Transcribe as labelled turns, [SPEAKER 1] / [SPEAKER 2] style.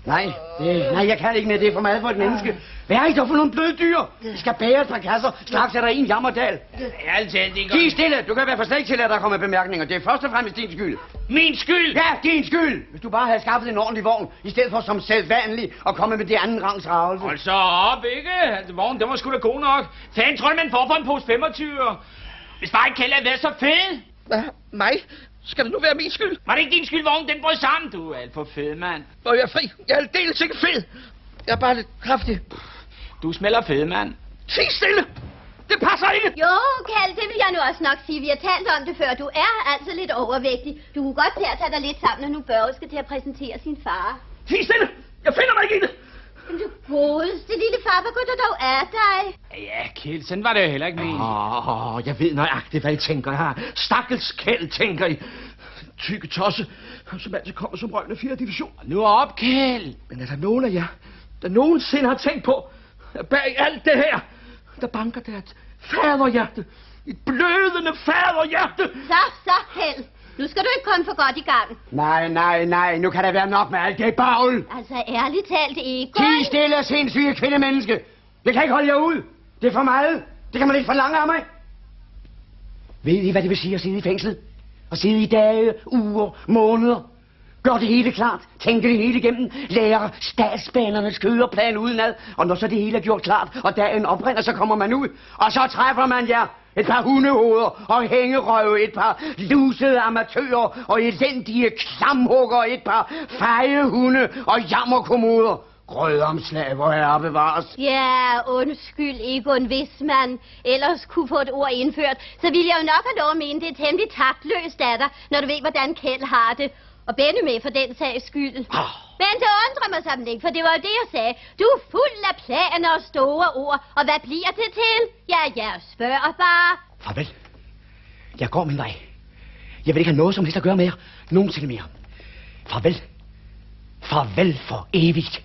[SPEAKER 1] Nej, jeg kan ikke mere. Det er for meget for et menneske. Hvad er I dog for nogle bløde dyr? I skal bære et par kasser. Straks er der en jammerdal. Giv stille. Du kan være for slet til, at der kommer bemærkninger. Det er først og fremmest din skyld.
[SPEAKER 2] Min skyld?
[SPEAKER 1] Ja, din skyld. Hvis du bare havde skaffet en ordentlig vogn, i stedet for som sædvanlig at komme med det anden rangs ravelse.
[SPEAKER 2] Hold så op, ikke? Vognen, den var sgu da god nok. Fanden tror du, man får for en pose 25? Hvis bare ikke Kjeld havde været så fed.
[SPEAKER 3] Hvad? Mig? Skal det nu være min skyld?
[SPEAKER 2] Var det ikke din skyld, vognen? Den brød sammen. Du er alt for fed, mand.
[SPEAKER 3] Hvor jeg er fri. Jeg er aldeles ikke fed. Jeg er bare lidt kraftig.
[SPEAKER 2] Du smelter fed, mand.
[SPEAKER 3] Sig stille! Det passer ikke!
[SPEAKER 4] Jo, Kjeld, det vil jeg nu også nok sige. Vi har talt om det før. Du er altså lidt overvægtig. Du kunne godt til at tage dig lidt sammen, når nu Børge skal til at præsentere sin far.
[SPEAKER 3] Sig stille! Jeg finder mig ikke i det!
[SPEAKER 4] Men du godeste lille far, hvad går der dog af dig?
[SPEAKER 2] Ja, Kjeld, sådan var det jo heller ikke min.
[SPEAKER 3] Jeg ved nøjagtigt, hvad I tænker her. Stakkels Kjeld, tænker I. Tykke tosse, som altid kommer som røgende 4. division.
[SPEAKER 2] Nu op, Kjeld.
[SPEAKER 3] Men er der nogen af jer, der nogensinde har tænkt på, at bag alt det her, der banker der et faderhjerte. Et blødende faderhjerte.
[SPEAKER 4] Så, Kjeld. Nu skal du ikke komme for godt i gang.
[SPEAKER 1] Nej. Nu kan der være nok med alt det bagl.
[SPEAKER 4] Altså, ærligt talt, ikke?
[SPEAKER 1] Tig stille, sindssyge kvindemenneske. Jeg kan ikke holde jer ud. Det er for meget. Det kan man ikke forlange af mig. Ved I, hvad det vil sige at sidde i fængslet? At sidde i dage, uger, måneder. Gør det hele klart. Tænke det hele igennem. Lære statsbanernes køreplan udenad. Og når så det hele er gjort klart, og dagen oprinder, så kommer man ud. Og så træffer man jer. Et par hundehoveder og hængerøve, et par lusede amatører og elendige klamhugger, et par feje hunde og jammerkommoder. Grødomslag, hvor herre bevares.
[SPEAKER 4] Ja, undskyld, Egon, hvis man ellers kunne få et ord indført, så ville jeg jo nok have lov at mene, det er temmelig taktløst af dig, når du ved, hvordan Kjeld har det. Og Benny med for den sags skyld. Men det undrer mig sådan ikke, for det var jo det, jeg sagde. Du er fuld af planer og store ord, og hvad bliver det til? Ja, jeg spørger bare.
[SPEAKER 1] Farvel. Jeg går min vej. Jeg vil ikke have noget som helst at gøre mere. Nogensinde mere. Farvel. Farvel for evigt.